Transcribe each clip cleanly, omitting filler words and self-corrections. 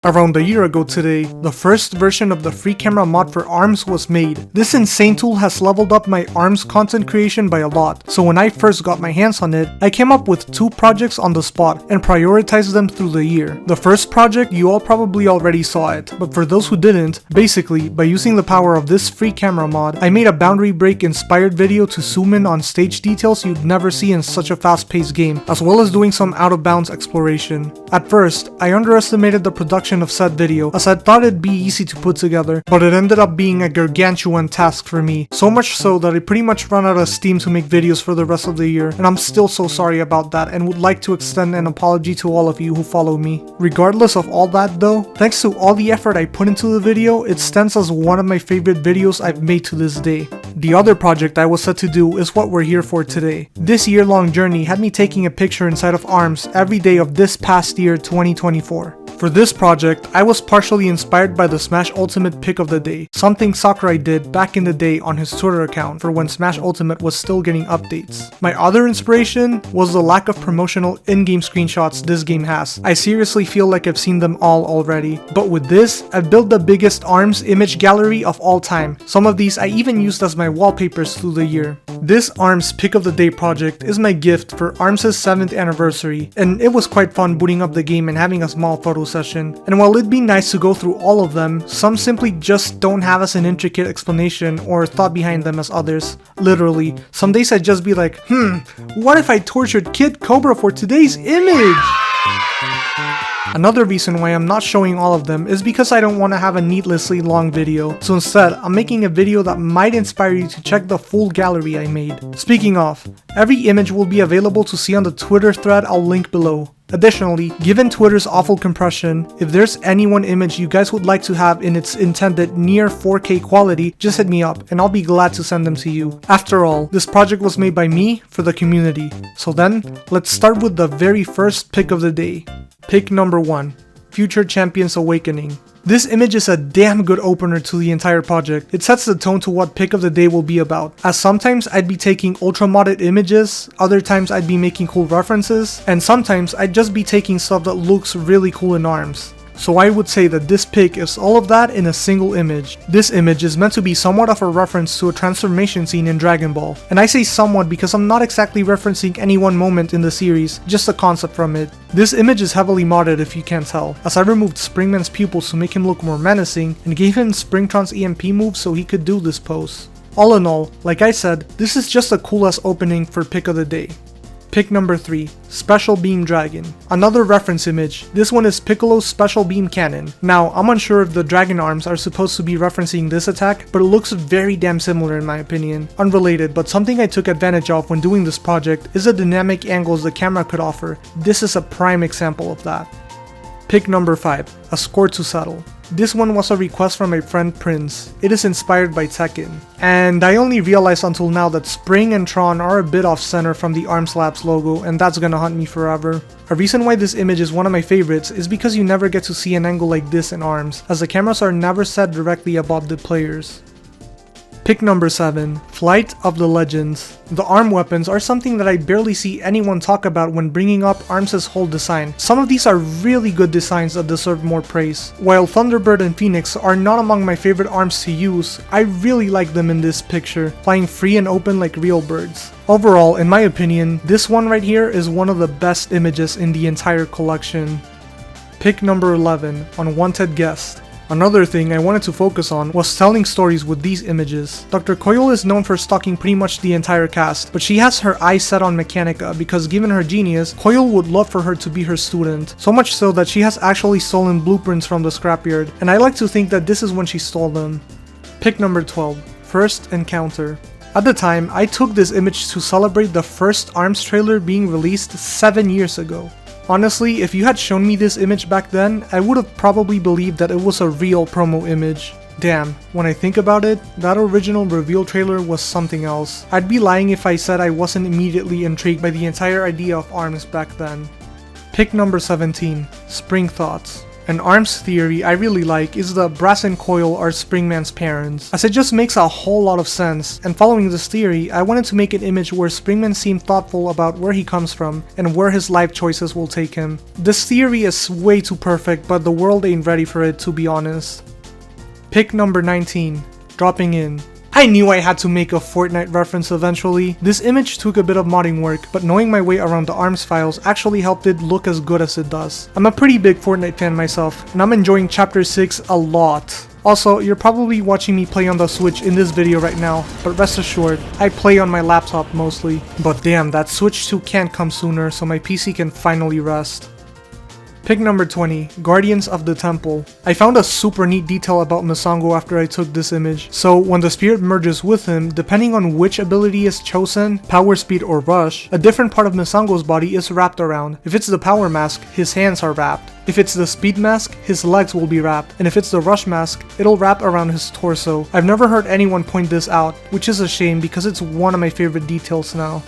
Around a year ago today, the first version of the free camera mod for ARMS was made. This insane tool has leveled up my ARMS content creation by a lot, so when I first got my hands on it, I came up with 2 projects on the spot and prioritized them through the year. The first project, you all probably already saw it, but for those who didn't, basically, by using the power of this free camera mod, I made a boundary break inspired video to zoom in on stage details you'd never see in such a fast-paced game, as well as doing some out-of-bounds exploration. At first, I underestimated the production of said video, as I thought it'd be easy to put together, but it ended up being a gargantuan task for me, so much so that I pretty much ran out of steam to make videos for the rest of the year, and I'm still so sorry about that and would like to extend an apology to all of you who follow me. Regardless of all that though, thanks to all the effort I put into the video, it stands as one of my favorite videos I've made to this day. The other project I was set to do is what we're here for today. This year-long journey had me taking a picture inside of ARMS every day of this past year 2024. For this project, I was partially inspired by the Smash Ultimate pick of the day, something Sakurai did back in the day on his Twitter account for when Smash Ultimate was still getting updates. My other inspiration was the lack of promotional in-game screenshots this game has. I seriously feel like I've seen them all already. But with this, I've built the biggest ARMS image gallery of all time. Some of these I even used as my wallpapers through the year. This ARMS pick of the day project is my gift for ARMS' 7th anniversary, and it was quite fun booting up the game and having a small photo session. And while it'd be nice to go through all of them, some simply just don't have as an intricate explanation or thought behind them as others. Literally, some days I'd just be like, what if I tortured Kid Cobra for today's image? Another reason why I'm not showing all of them is because I don't want to have a needlessly long video, so instead, I'm making a video that might inspire you to check the full gallery I made. Speaking of, every image will be available to see on the Twitter thread I'll link below. Additionally, given Twitter's awful compression, if there's any one image you guys would like to have in its intended near 4K quality, just hit me up and I'll be glad to send them to you. After all, this project was made by me for the community. So then, let's start with the very first pick of the day. Pick number 1, Future Champions Awakening. This image is a damn good opener to the entire project. It sets the tone to what pick of the day will be about, as sometimes I'd be taking ultra modded images, other times I'd be making cool references, and sometimes I'd just be taking stuff that looks really cool in ARMS. So I would say that this pick is all of that in a single image. This image is meant to be somewhat of a reference to a transformation scene in Dragon Ball. And I say somewhat because I'm not exactly referencing any one moment in the series, just a concept from it. This image is heavily modded if you can't tell, as I removed Springman's pupils to make him look more menacing and gave him Springtron's EMP move so he could do this pose. All in all, like I said, this is just a cool ass opening for pick of the day. Pick number 3, Special Beam Dragon. Another reference image. This one is Piccolo's Special Beam Cannon. Now, I'm unsure if the dragon arms are supposed to be referencing this attack, but it looks very damn similar in my opinion. Unrelated, but something I took advantage of when doing this project is the dynamic angles the camera could offer. This is a prime example of that. Pick number 5, A Score to Settle. This one was a request from my friend Prince. It is inspired by Tekken. And I only realized until now that Spring and Tron are a bit off center from the ARMS Labs logo, and that's gonna haunt me forever. A reason why this image is one of my favorites is because you never get to see an angle like this in ARMS, as the cameras are never set directly above the players. Pick number 7, Flight of the Legends. The ARM weapons are something that I barely see anyone talk about when bringing up ARMS' whole design. Some of these are really good designs that deserve more praise. While Thunderbird and Phoenix are not among my favorite ARMS to use, I really like them in this picture, flying free and open like real birds. Overall, in my opinion, this one right here is one of the best images in the entire collection. Pick number 11, Unwanted Guest. Another thing I wanted to focus on was telling stories with these images. Dr. Koil is known for stalking pretty much the entire cast, but she has her eyes set on Mechanica because given her genius, Koil would love for her to be her student. So much so that she has actually stolen blueprints from the scrapyard, and I like to think that this is when she stole them. Pick number 12, First Encounter. At the time, I took this image to celebrate the first ARMS trailer being released 7 years ago. Honestly, if you had shown me this image back then, I would have probably believed that it was a real promo image. Damn, when I think about it, that original reveal trailer was something else. I'd be lying if I said I wasn't immediately intrigued by the entire idea of ARMS back then. Pick number 17, Spring Thoughts. An ARMS theory I really like is the Brass and Coil are Springman's parents, as it just makes a whole lot of sense, and following this theory, I wanted to make an image where Springman seemed thoughtful about where he comes from and where his life choices will take him. This theory is way too perfect, but the world ain't ready for it, to be honest. Pick number 19, dropping in. I knew I had to make a Fortnite reference eventually. This image took a bit of modding work, but knowing my way around the ARMS files actually helped it look as good as it does. I'm a pretty big Fortnite fan myself, and I'm enjoying Chapter 6 a lot. Also, you're probably watching me play on the Switch in this video right now, but rest assured, I play on my laptop mostly. But damn, that Switch 2 can't come sooner, so my PC can finally rest. Pick number 20, Guardians of the Temple. I found a super neat detail about Masango after I took this image. So when the spirit merges with him, depending on which ability is chosen, power, speed, or rush, a different part of Masango's body is wrapped around. If it's the power mask, his hands are wrapped. If it's the speed mask, his legs will be wrapped. And if it's the rush mask, it'll wrap around his torso. I've never heard anyone point this out, which is a shame because it's one of my favorite details now.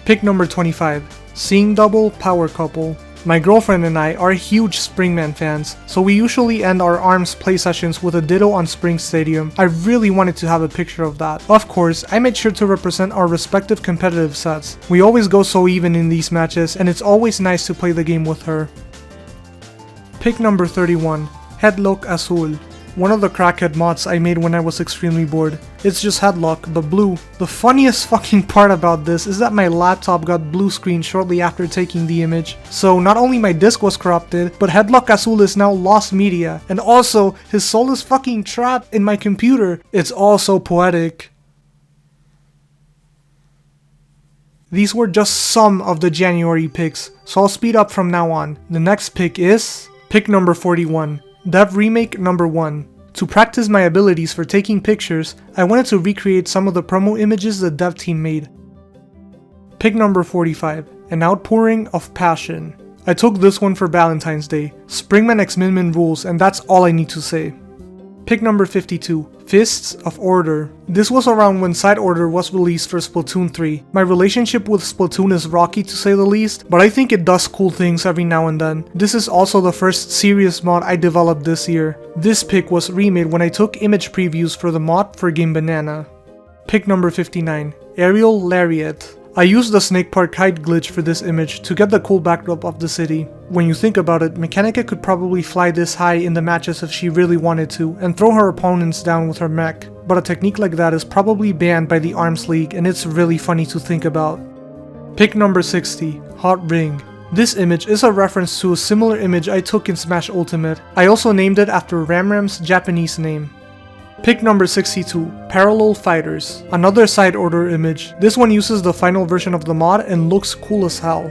Pick number 25, Seeing Double Power Couple. My girlfriend and I are huge Springman fans, so we usually end our ARMS play sessions with a ditto on Spring Stadium. I really wanted to have a picture of that. Of course, I made sure to represent our respective competitive sets. We always go so even in these matches, and it's always nice to play the game with her. Pick number 31, Headlock Azul. One of the crackhead mods I made when I was extremely bored. It's just Headlock, but blue. The funniest fucking part about this is that my laptop got blue screen shortly after taking the image. So not only my disc was corrupted, but Headlock Azul is now lost media. And also, his soul is fucking trapped in my computer. It's all so poetic. These were just some of the January picks, so I'll speed up from now on. The next pick is pick number 41. Dev Remake number 1. To practice my abilities for taking pictures, I wanted to recreate some of the promo images the dev team made. Pick number 45. An Outpouring of Passion. I took this one for Valentine's Day. Springman X Min Min rules, and that's all I need to say. Pick number 52. Fists of Order. This was around when Side Order was released for Splatoon 3. My relationship with Splatoon is rocky to say the least, but I think it does cool things every now and then. This is also the first serious mod I developed this year. This pick was remade when I took image previews for the mod for Game Banana. Pick number 59. Aerial Lariat. I used the Snake Park kite glitch for this image to get the cool backdrop of the city. When you think about it, Mechanica could probably fly this high in the matches if she really wanted to, and throw her opponents down with her mech. But a technique like that is probably banned by the ARMS League, and it's really funny to think about. Pick number 60, Hot Ring. This image is a reference to a similar image I took in Smash Ultimate. I also named it after Ramram's Japanese name. Pick number 62, Parallel Fighters. Another Side Order image. This one uses the final version of the mod and looks cool as hell.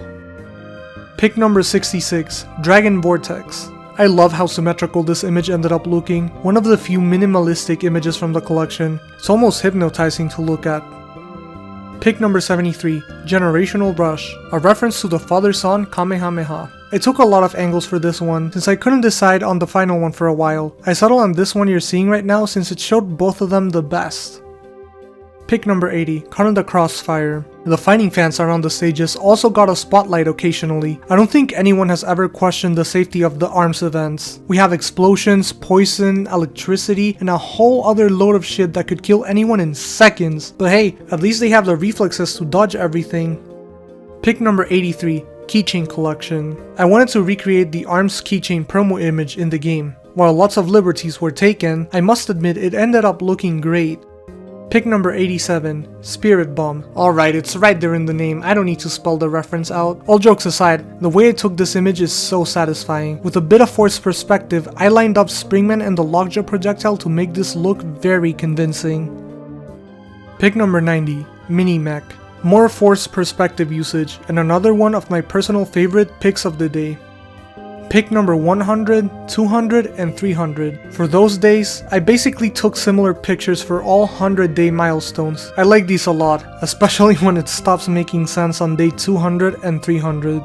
Pick number 66, Dragon Vortex. I love how symmetrical this image ended up looking. One of the few minimalistic images from the collection. It's almost hypnotizing to look at. Pick number 73, Generational Rush. A reference to the father-son Kamehameha. I took a lot of angles for this one, since I couldn't decide on the final one for a while. I settled on this one you're seeing right now since it showed both of them the best. Pick number 80, Caught in the Crossfire. The fighting fans around the stages also got a spotlight occasionally. I don't think anyone has ever questioned the safety of the ARMS events. We have explosions, poison, electricity, and a whole other load of shit that could kill anyone in seconds. But hey, at least they have the reflexes to dodge everything. Pick number 83, Keychain Collection. I wanted to recreate the ARMS keychain promo image in the game. While lots of liberties were taken, I must admit it ended up looking great. Pick number 87, Spirit Bomb. Alright, it's right there in the name, I don't need to spell the reference out. All jokes aside, the way I took this image is so satisfying. With a bit of forced perspective, I lined up Springman and the Lockjaw projectile to make this look very convincing. Pick number 90, Mini Mech. More forced perspective usage, and another one of my personal favorite picks of the day. Pick number 100, 200, and 300. For those days, I basically took similar pictures for all 100-day milestones. I like these a lot, especially when it stops making sense on day 200 and 300.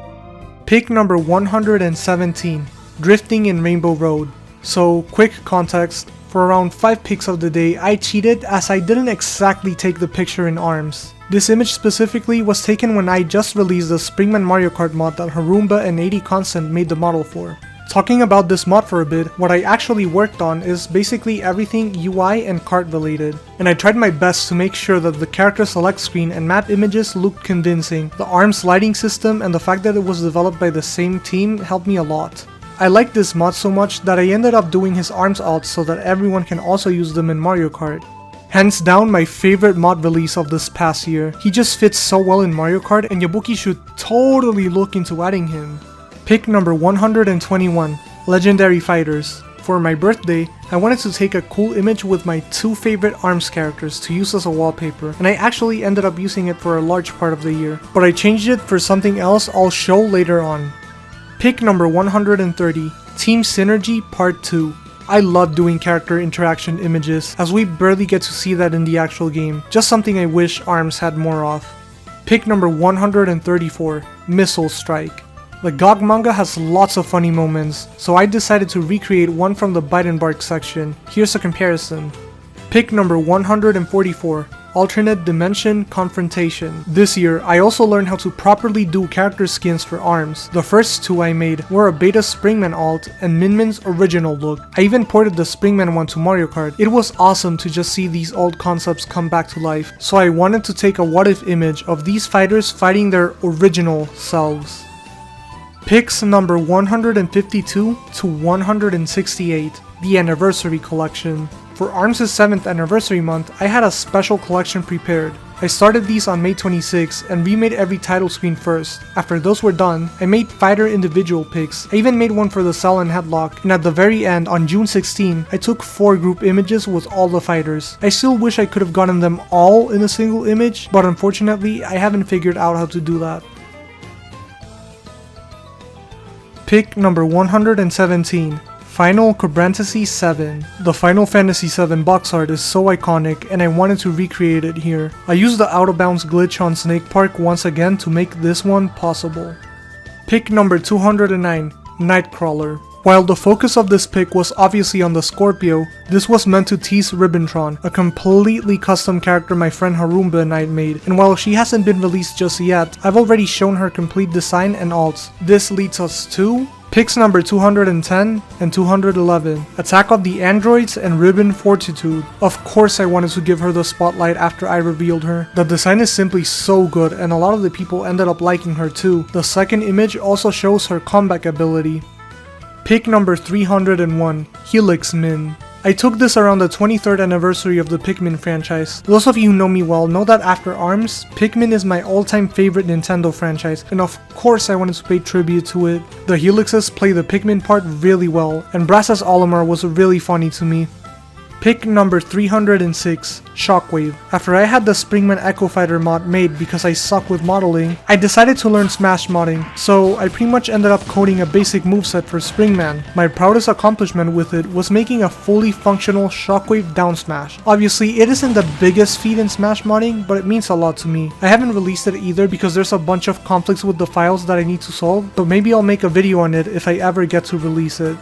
Pick number 117, Drifting in Rainbow Road. So, quick context, for around 5 picks of the day, I cheated as I didn't exactly take the picture in ARMS. This image specifically was taken when I just released the Springman Mario Kart mod that Harumba and 80 Constant made the model for. Talking about this mod for a bit, what I actually worked on is basically everything UI and cart related, and I tried my best to make sure that the character select screen and map images looked convincing. The ARMS lighting system and the fact that it was developed by the same team helped me a lot. I liked this mod so much that I ended up doing his ARMS alts so that everyone can also use them in Mario Kart. Hands down my favorite mod release of this past year. He just fits so well in Mario Kart and Yabuki should totally look into adding him. Pick number 121, Legendary Fighters. For my birthday, I wanted to take a cool image with my two favorite ARMS characters to use as a wallpaper, and I actually ended up using it for a large part of the year, but I changed it for something else I'll show later on. Pick number 130, Team Synergy Part 2. I love doing character interaction images, as we barely get to see that in the actual game, just something I wish ARMS had more of. Pick number 134, Missile Strike. The GOG manga has lots of funny moments, so I decided to recreate one from the Bite and Bark section. Here's a comparison. Pick number 144, Alternate Dimension Confrontation. This year, I also learned how to properly do character skins for ARMS. The first two I made were a beta Springman alt and Min Min's original look. I even ported the Springman one to Mario Kart. It was awesome to just see these old concepts come back to life, so I wanted to take a what if image of these fighters fighting their original selves. Picks number 152 to 168, the Anniversary Collection. For ARMS' 7th anniversary month, I had a special collection prepared. I started these on May 26 and remade every title screen first. After those were done, I made fighter individual picks. I even made one for the Cell and Headlock, and at the very end, on June 16, I took 4 group images with all the fighters. I still wish I could have gotten them all in a single image, but unfortunately, I haven't figured out how to do that. Pick number 117. Final Cobrantasy 7. The Final Fantasy 7 box art is so iconic and I wanted to recreate it here. I used the out of bounds glitch on Snake Park once again to make this one possible. Pick number 209, Nightcrawler. While the focus of this pick was obviously on the Scorpio, this was meant to tease Ribbentron, a completely custom character my friend Harumba and I made, and while she hasn't been released just yet, I've already shown her complete design and alts. This leads us to picks number 210 and 211, Attack of the Androids and Ribbon Fortitude. Of course I wanted to give her the spotlight after I revealed her. The design is simply so good and a lot of the people ended up liking her too. The second image also shows her comeback ability. Pick number 301, Helix Min. I took this around the 23rd anniversary of the Pikmin franchise. Those of you who know me well know that after ARMS, Pikmin is my all-time favorite Nintendo franchise, and of course I wanted to pay tribute to it. The Helixes play the Pikmin part really well, and Brass's Olimar was really funny to me. Pick number 306, Shockwave. After I had the Springman Echo Fighter mod made because I suck with modeling, I decided to learn Smash modding, so I pretty much ended up coding a basic moveset for Springman. My proudest accomplishment with it was making a fully functional Shockwave down smash. Obviously, it isn't the biggest feat in Smash modding, but it means a lot to me. I haven't released it either because there's a bunch of conflicts with the files that I need to solve, but maybe I'll make a video on it if I ever get to release it.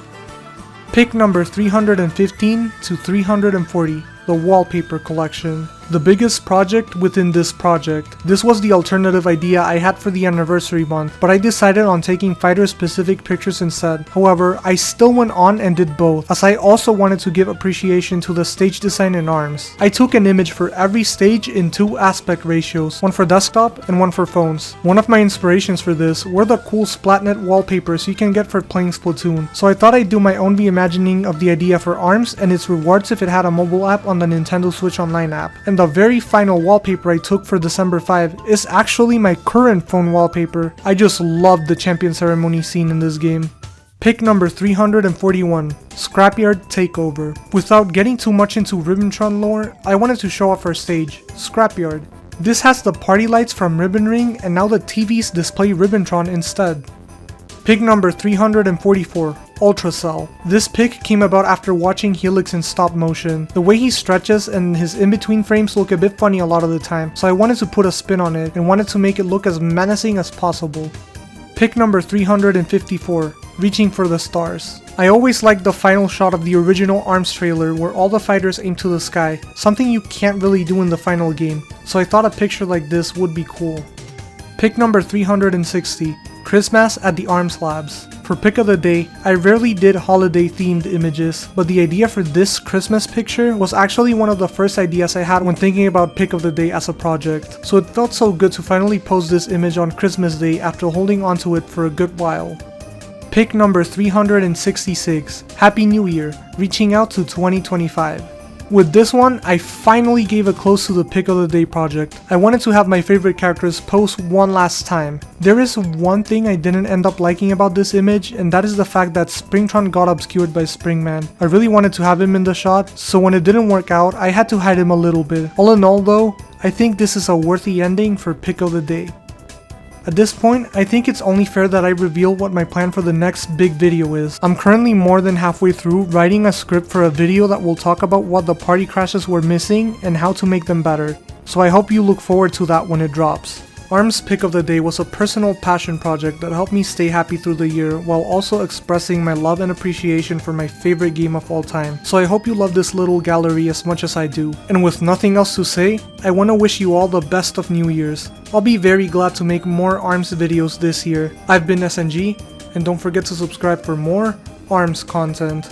Pick number 315 to 340, the Wallpaper Collection. The biggest project within this project. This was the alternative idea I had for the anniversary month, but I decided on taking fighter-specific pictures instead. However, I still went on and did both, as I also wanted to give appreciation to the stage design in ARMS. I took an image for every stage in 2 aspect ratios, one for desktop and one for phones. One of my inspirations for this were the cool Splatnet wallpapers you can get for playing Splatoon, so I thought I'd do my own reimagining of the idea for ARMS and its rewards if it had a mobile app on the Nintendo Switch Online app. And the very final wallpaper I took for December 5 is actually my current phone wallpaper. I just love the champion ceremony scene in this game. Pick number 341, Scrapyard Takeover. Without getting too much into Ribbentron lore, I wanted to show off our stage, Scrapyard. This has the party lights from Ribbon Ring and now the TVs display Ribbentron instead. Pick number 344, Ultra Cell. This pick came about after watching Helix in stop motion. The way he stretches and his in-between frames look a bit funny a lot of the time, so I wanted to put a spin on it and wanted to make it look as menacing as possible. Pick number 354, Reaching for the Stars. I always liked the final shot of the original ARMS trailer where all the fighters aim to the sky, something you can't really do in the final game, so I thought a picture like this would be cool. Pick number 360, Christmas at the Arms Labs. For pick of the day, I rarely did holiday themed images, but the idea for this Christmas picture was actually one of the first ideas I had when thinking about pick of the day as a project, so it felt so good to finally post this image on Christmas Day after holding onto it for a good while. Pick number 366, Happy New Year, reaching out to 2025. With this one, I finally gave a close to the pick of the day project. I wanted to have my favorite characters post one last time. There is one thing I didn't end up liking about this image, and that is the fact that Springtron got obscured by Springman. I really wanted to have him in the shot, so when it didn't work out, I had to hide him a little bit. All in all though, I think this is a worthy ending for pick of the day. At this point, I think it's only fair that I reveal what my plan for the next big video is. I'm currently more than halfway through writing a script for a video that will talk about what the party crashes were missing and how to make them better, so I hope you look forward to that when it drops. ARM's pick of the day was a personal passion project that helped me stay happy through the year while also expressing my love and appreciation for my favorite game of all time, so I hope you love this little gallery as much as I do. And with nothing else to say, I want to wish you all the best of New Year's. I'll be very glad to make more ARMS videos this year. I've been SNG, and don't forget to subscribe for more ARMS content.